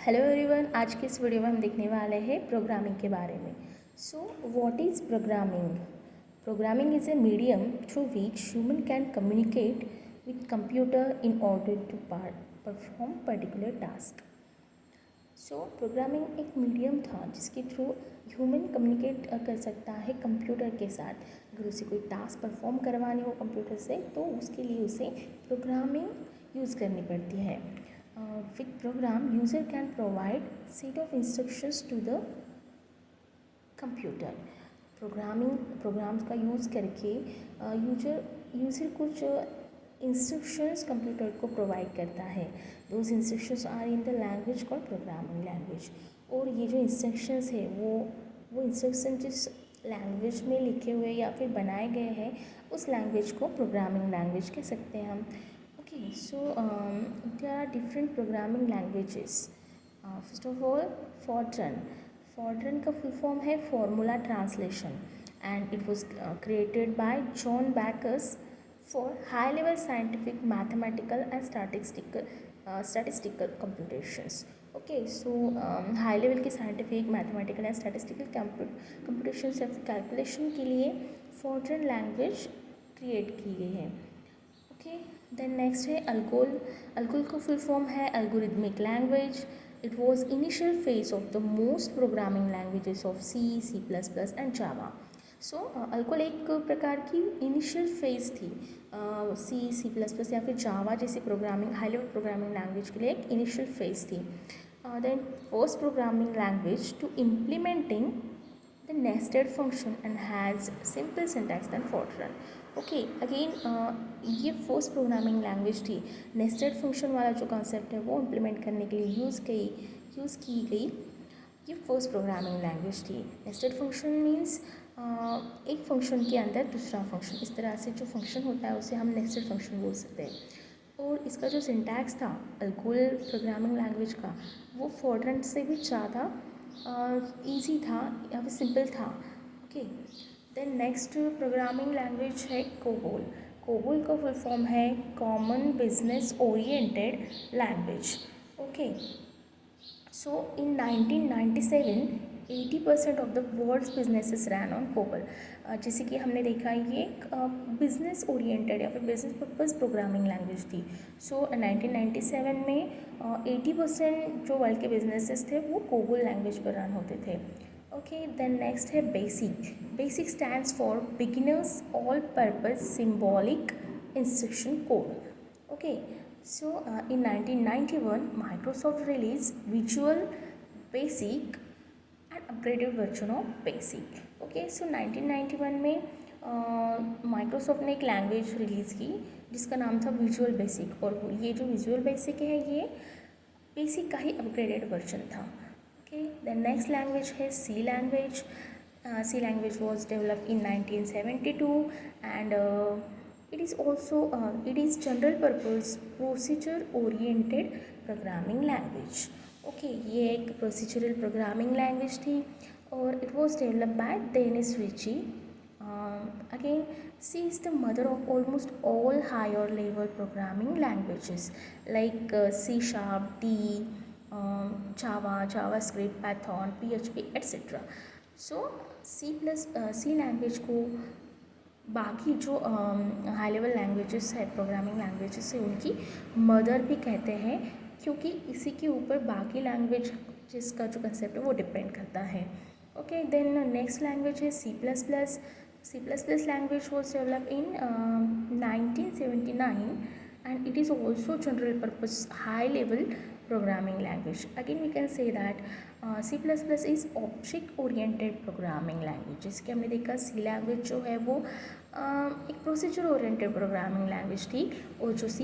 Hello everyone, आज के इस वीडियो में हम देखने वाले हैं प्रोग्रामिंग के बारे में। So what is programming? Programming is a medium through which human can communicate with computer in order to perform particular task. So programming एक मीडियम था जिसके थ्रू ह्यूमन कम्युनिकेट कर सकता है कंप्यूटर के साथ। अगर उसे कोई टास्क परफॉर्म करवानी हो कंप्यूटर से तो उसके लिए उसे प्रोग्रामिंग यूज़ करनी पड़ती है। With program, user can provide set of instructions to the computer. Programs का यूज़ करके यूज़र कुछ इंस्ट्रक्शंस कंप्यूटर को प्रोवाइड करता है। Those instructions are in the language called programming language. और ये जो इंस्ट्रक्शंस है वो इंस्ट्रक्शन जिस लैंग्वेज में लिखे हुए या फिर बनाए गए हैं उस लैंग्वेज को प्रोग्रामिंग लैंग्वेज कह सकते हैं हम। Okay, so there are different programming languages. First of all, Fortran. Fortran का full form है Formula Translation and it was created by John Backus for high-level scientific, mathematical and statistical computations. Okay, so high-level के scientific, mathematical and statistical computations या फिर calculation के लिए Fortran language create की गई है। ओके, देन नेक्स्ट है ALGOL. ALGOL का फुल फॉर्म है algorithmic language. It was initial phase of the most programming languages of C plus plus and Java. So ALGOL एक प्रकार की इनिशियल फेज थी सी प्लस प्लस या फिर जावा जैसी programming high level programming language के लिए एक इनिशियल फेज थी। Then first programming language to implementing the nested function and has simple syntax than Fortran. Okay, again ये फर्स्ट प्रोग्रामिंग लैंग्वेज थी। नेस्टेड फंक्शन वाला जो कॉन्सेप्ट है वो इम्प्लीमेंट करने के लिए यूज़ की गई ये फर्स्ट प्रोग्रामिंग लैंग्वेज थी। नेस्टेड फंक्शन मीन्स एक फंक्शन के अंदर दूसरा फंक्शन, इस तरह से जो फंक्शन होता है उसे हम नेस्टेड फंक्शन बोल सकते हैं। और इसका जो सिंटैक्स था अल्गोल प्रोग्रामिंग लैंग्वेज का वो फॉर्ट्रन से भी ज़्यादा ईजी था या फिर सिंपल था। Okay, then next programming language है कोबोल। कोबोल का फुल फॉर्म है common business oriented language. Okay, so in 1997 80% of the world's businesses ran on COBOL. जैसे कि हमने देखा ये बिजनेस ओरिएंटेड या फिर बिजनेस पर्पज़ प्रोग्रामिंग लैंग्वेज थी। सो 1997 में 80% जो वर्ल्ड के बिजनेसेस थे वो कोबोल लैंग्वेज पर रन होते थे। ओके, देन नेक्स्ट है basic. Basic stands for beginners all purpose symbolic instruction code. Okay, so in 1991 Microsoft released Visual Basic and upgraded version of Basic. Okay, so 1991 में Microsoft ने एक language release की जिसका नाम था विजुअल बेसिक। और ये जो विजुअल बेसिक है ये बेसिक का ही अपग्रेडेड वर्जन था। ओके, द नेक्स्ट लैंग्वेज है C language. C language was developed in 1972 and it is general purpose procedure oriented programming language. Okay, ये एक प्रोसीजरल प्रोग्रामिंग लैंग्वेज थी और it was developed by Dennis Ritchie. Again C is the mother of almost all higher level programming languages like C sharp, D, JavaScript, Python, PHP etcetera. So C language को बाकी जो high level languages है programming languages है उनकी mother भी कहते हैं क्योंकि इसी के ऊपर बाकी लैंग्वेज जिसका जो कंसेप्ट है वो डिपेंड करता है। ओके, देन नेक्स्ट लैंग्वेज है C plus plus. C plus plus language was develop in 1979 and it is also general purpose high level programming language. Again we can say that C++ is object oriented programming language। जैसे कि हमने देखा C language जो है वो एक procedure oriented programming language थी और जो C++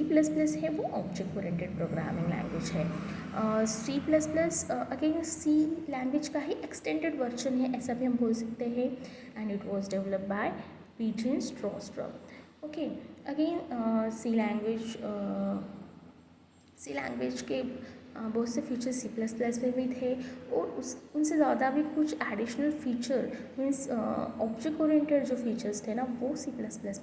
है वो ऑब्जेक्ट ओरिएंटेड प्रोग्रामिंग लैंग्वेज है। C++ अगेन C लैंग्वेज का ही एक्सटेंडेड वर्जन है ऐसा भी हम बोल सकते हैं and it was developed by Peyton Stroustrup. Okay, again C language के बहुत से फीचर C++ में भी थे और उनसे ज़्यादा भी कुछ additional feature means object oriented जो फीचर्स थे ना वो C++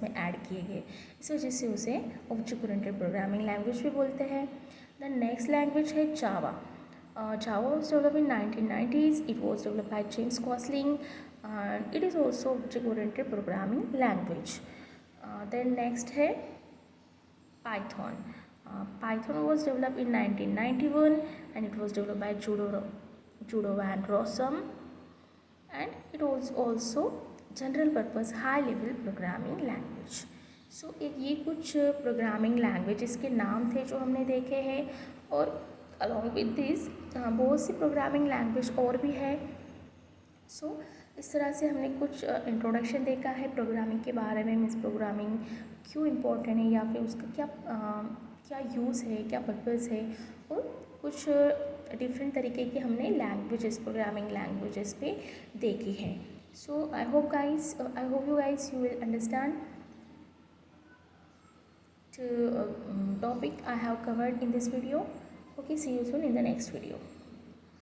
में ऐड किए गए। इस वजह से उसे ऑब्जेक्ट ओरिएंटेड प्रोग्रामिंग लैंग्वेज भी बोलते हैं। द नेक्स्ट लैंग्वेज है जावा। Java was developed in 1990s. It was developed by James Gosling, and it is also object-oriented programming language. Then next है Python. Python was developed in 1991 and it was developed by Judo Van Rossum, and it was also general purpose high level programming language. So ये कुछ programming languages के नाम थे जो हमने देखे हैं, और अलॉन्ग विद दिस बहुत सी प्रोग्रामिंग लैंग्वेज और भी है. सो इस तरह से हमने कुछ इंट्रोडक्शन देखा है प्रोग्रामिंग के बारे में. मीन्स प्रोग्रामिंग क्यों इम्पोर्टेंट है या फिर उसका क्या यूज़ है, क्या पर्पज़ है, और कुछ डिफरेंट तरीके की हमने लैंग्वेजेस, प्रोग्रामिंग लैंग्वेजेस पे देखी है. So I hope you guys you will understand the topic I have covered in this video. Okay, see you soon in the next video.